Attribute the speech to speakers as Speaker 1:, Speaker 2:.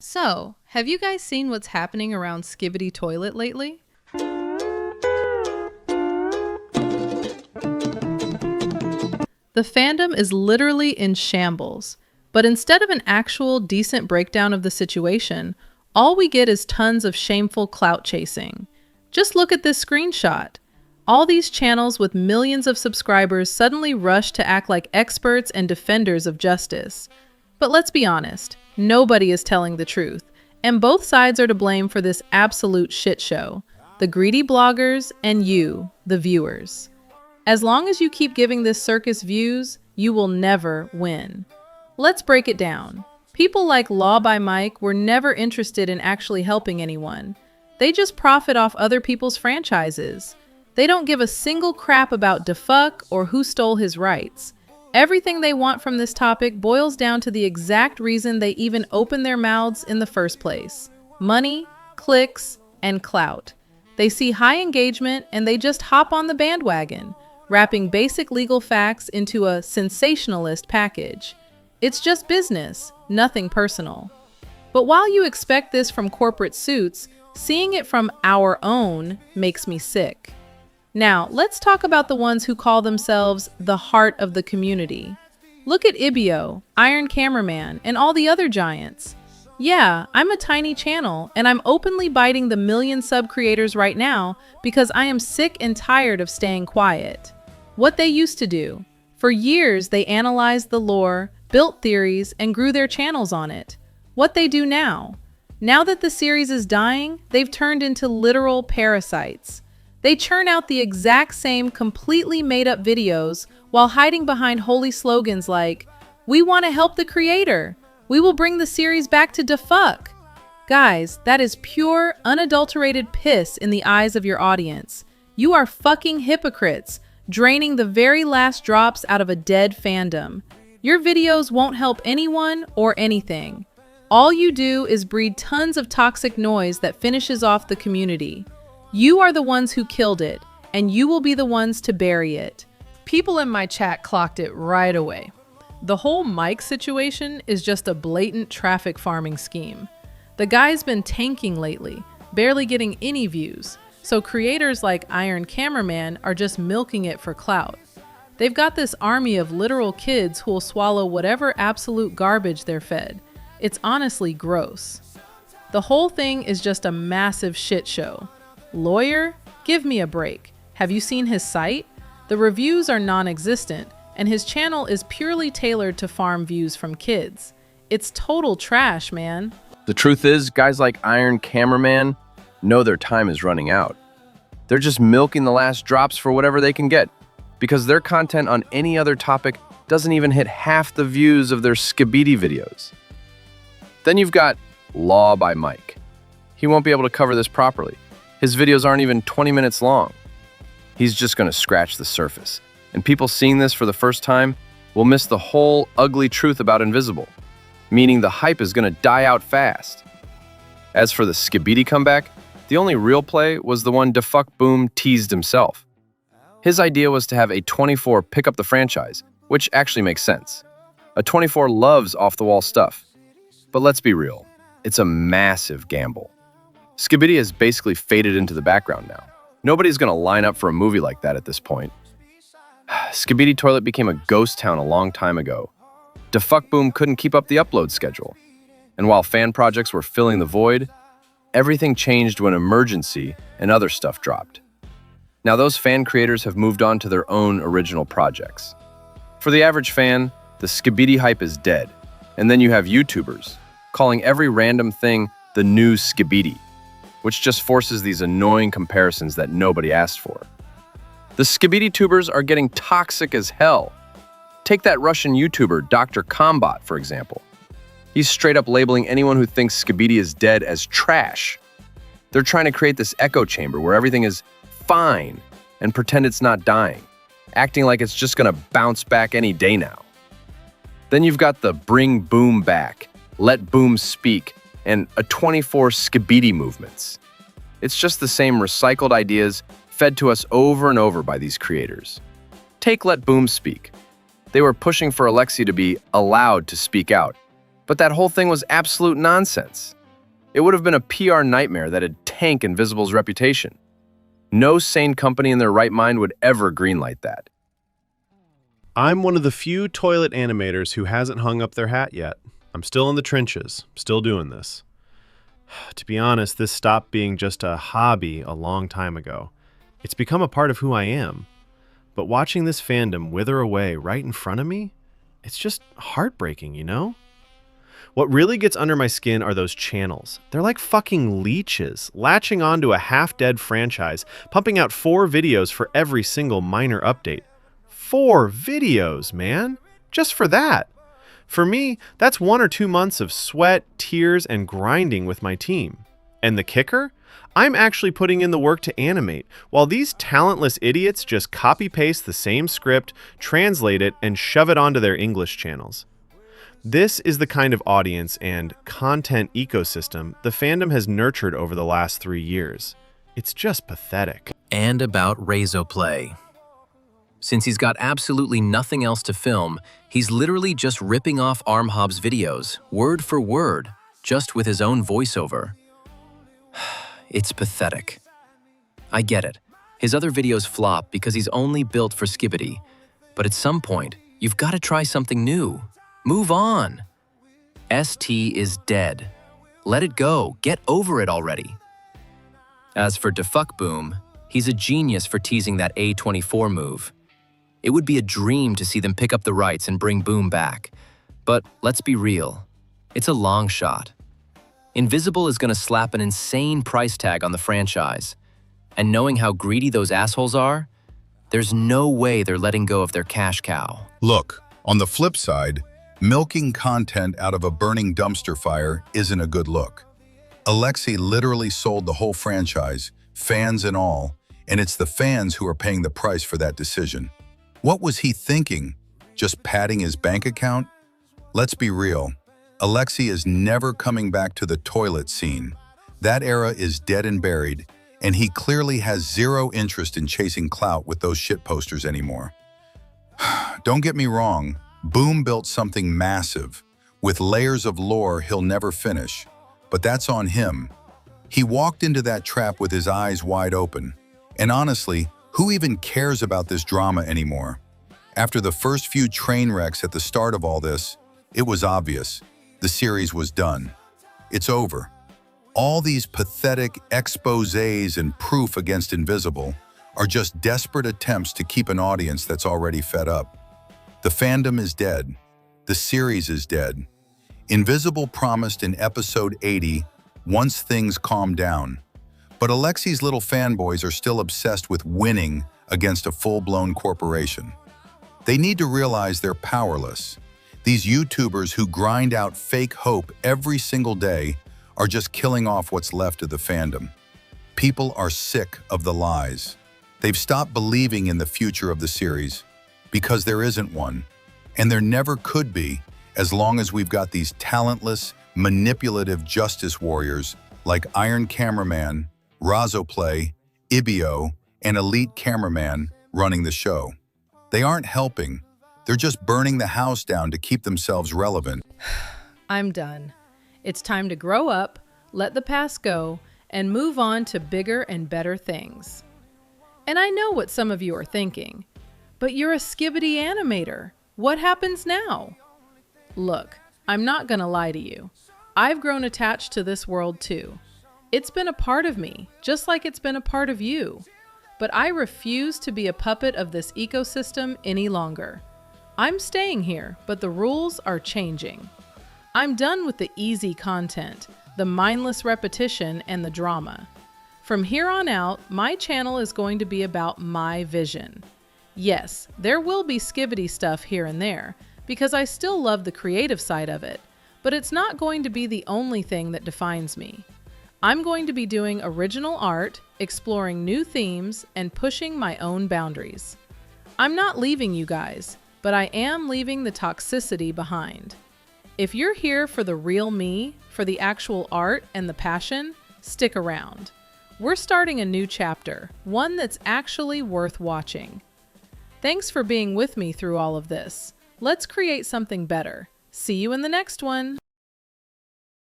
Speaker 1: So, have you guys seen what's happening around Skibidi Toilet lately? The fandom is literally in shambles, but instead of an actual decent breakdown of the situation, all we get is tons of shameful clout chasing. Just look at this screenshot. All these channels with millions of subscribers suddenly rush to act like experts and defenders of justice. But let's be honest, nobody is telling the truth, and both sides are to blame for this absolute shit show. The greedy bloggers and you, the viewers. As long as you keep giving this circus views, you will never win. Let's break it down. People like Law by Mike were never interested in actually helping anyone. They just profit off other people's franchises. They don't give a single crap about defuck or who stole his rights. Everything they want from this topic boils down to the exact reason they even opened their mouths in the first place. Money, clicks, and clout. They see high engagement and they just hop on the bandwagon, wrapping basic legal facts into a sensationalist package. It's just business, nothing personal. But while you expect this from corporate suits, seeing it from our own makes me sick. Now, let's talk about the ones who call themselves the heart of the community. Look at Ibio, Iron Cameraman, and all the other giants. Yeah, I'm a tiny channel, and I'm openly biting the million sub creators right now because I am sick and tired of staying quiet. What they used to do. For years, they analyzed the lore, built theories, and grew their channels on it. What they do now. Now that the series is dying, they've turned into literal parasites. They churn out the exact same completely made-up videos while hiding behind holy slogans like, "We want to help the creator. We will bring the series back to defuck." Guys, that is pure, unadulterated piss in the eyes of your audience. You are fucking hypocrites, draining the very last drops out of a dead fandom. Your videos won't help anyone or anything. All you do is breed tons of toxic noise that finishes off the community. You are the ones who killed it, and you will be the ones to bury it. People in my chat clocked it right away. The whole Mike situation is just a blatant traffic farming scheme. The guy's been tanking lately, barely getting any views, so creators like Iron Cameraman are just milking it for clout. They've got this army of literal kids who'll swallow whatever absolute garbage they're fed. It's honestly gross. The whole thing is just a massive shit show. Lawyer? Give me a break. Have you seen his site? The reviews are non-existent, and his channel is purely tailored to farm views from kids. It's total trash, man.
Speaker 2: The truth is, guys like Iron Cameraman know their time is running out. They're just milking the last drops for whatever they can get, because their content on any other topic doesn't even hit half the views of their Skibidi videos. Then you've got Law by Mike. He won't be able to cover this properly. His videos aren't even 20 minutes long. He's just going to scratch the surface. And people seeing this for the first time will miss the whole ugly truth about Invisible, meaning the hype is going to die out fast. As for the Skibidi comeback, the only real play was the one Defuck Boom teased himself. His idea was to have a 24 pick up the franchise, which actually makes sense. A 24 loves off-the-wall stuff. But let's be real, it's a massive gamble. Skibidi has basically faded into the background now. Nobody's going to line up for a movie like that at this point. Skibidi Toilet became a ghost town a long time ago. Defuck Boom couldn't keep up the upload schedule. And while fan projects were filling the void, everything changed when Emergency and other stuff dropped. Now those fan creators have moved on to their own original projects. For the average fan, the Skibidi hype is dead. And then you have YouTubers calling every random thing the new Skibidi, which just forces these annoying comparisons that nobody asked for. The Skibidi tubers are getting toxic as hell. Take that Russian YouTuber, Dr. Combat, for example. He's straight up labeling anyone who thinks Skibidi is dead as trash. They're trying to create this echo chamber where everything is fine and pretend it's not dying, acting like it's just gonna bounce back any day now. Then you've got the Bring Boom Back, Let Boom Speak, and a 24 Skibidi movements. It's just the same recycled ideas fed to us over and over by these creators. Take Let Boom Speak. They were pushing for Alexia to be allowed to speak out, But that whole thing was absolute nonsense. It would have been a PR nightmare that'd tank Invisible's reputation. No sane company in their right mind would ever greenlight that.
Speaker 3: I'm one of the few toilet animators who hasn't hung up their hat yet. I'm still in the trenches, still doing this. To be honest, this stopped being just a hobby a long time ago. It's become a part of who I am. But watching this fandom wither away right in front of me, it's just heartbreaking, you know? What really gets under my skin are those channels. They're like fucking leeches, latching onto a half-dead franchise, pumping out 4 videos for every single minor update. 4 videos, man! Just for that! For me, that's 1 or 2 months of sweat, tears, and grinding with my team. And the kicker? I'm actually putting in the work to animate, while these talentless idiots just copy-paste the same script, translate it, and shove it onto their English channels. This is the kind of audience and content ecosystem the fandom has nurtured over the last 3 years. It's just pathetic.
Speaker 4: And about Razoplay. Since he's got absolutely nothing else to film, he's literally just ripping off Armhob's videos, word for word, just with his own voiceover. It's pathetic. I get it. His other videos flop because he's only built for Skibidi. But at some point, you've got to try something new. Move on. ST is dead. Let it go. Get over it already. As for Defuck Boom, he's a genius for teasing that A24 move. It would be a dream to see them pick up the rights and bring Boom back. But let's be real. It's a long shot. Invisible is going to slap an insane price tag on the franchise. And knowing how greedy those assholes are, there's no way they're letting go of their cash cow.
Speaker 5: Look, on the flip side, milking content out of a burning dumpster fire isn't a good look. Alexei literally sold the whole franchise, fans and all, and it's the fans who are paying the price for that decision. What was he thinking? Just padding his bank account? Let's be real. Alexei is never coming back to the toilet scene. That era is dead and buried, and he clearly has zero interest in chasing clout with those shit posters anymore. Don't get me wrong, Boom built something massive, with layers of lore he'll never finish, but that's on him. He walked into that trap with his eyes wide open, and honestly, who even cares about this drama anymore? After the first few train wrecks at the start of all this, it was obvious. The series was done. It's over. All these pathetic exposés and proof against Invisible are just desperate attempts to keep an audience that's already fed up. The fandom is dead. The series is dead. Invisible promised in episode 80 once things calm down. But Alexei's little fanboys are still obsessed with winning against a full-blown corporation. They need to realize they're powerless. These YouTubers who grind out fake hope every single day are just killing off what's left of the fandom. People are sick of the lies. They've stopped believing in the future of the series because there isn't one, and there never could be as long as we've got these talentless, manipulative justice warriors like Iron Cameraman, Razoplay, Ibio, and Elite Cameraman running the show. They aren't helping. They're just burning the house down to keep themselves relevant.
Speaker 1: I'm done. It's time to grow up, let the past go, and move on to bigger and better things. And I know what some of you are thinking, but you're a Skibidi animator. What happens now? Look, I'm not gonna lie to you. I've grown attached to this world too. It's been a part of me, just like it's been a part of you. But I refuse to be a puppet of this ecosystem any longer. I'm staying here, but the rules are changing. I'm done with the easy content, the mindless repetition, and the drama. From here on out, my channel is going to be about my vision. Yes, there will be Skibidi stuff here and there, because I still love the creative side of it, but it's not going to be the only thing that defines me. I'm going to be doing original art, exploring new themes, and pushing my own boundaries. I'm not leaving you guys, but I am leaving the toxicity behind. If you're here for the real me, for the actual art and the passion, stick around. We're starting a new chapter, one that's actually worth watching. Thanks for being with me through all of this. Let's create something better. See you in the next one.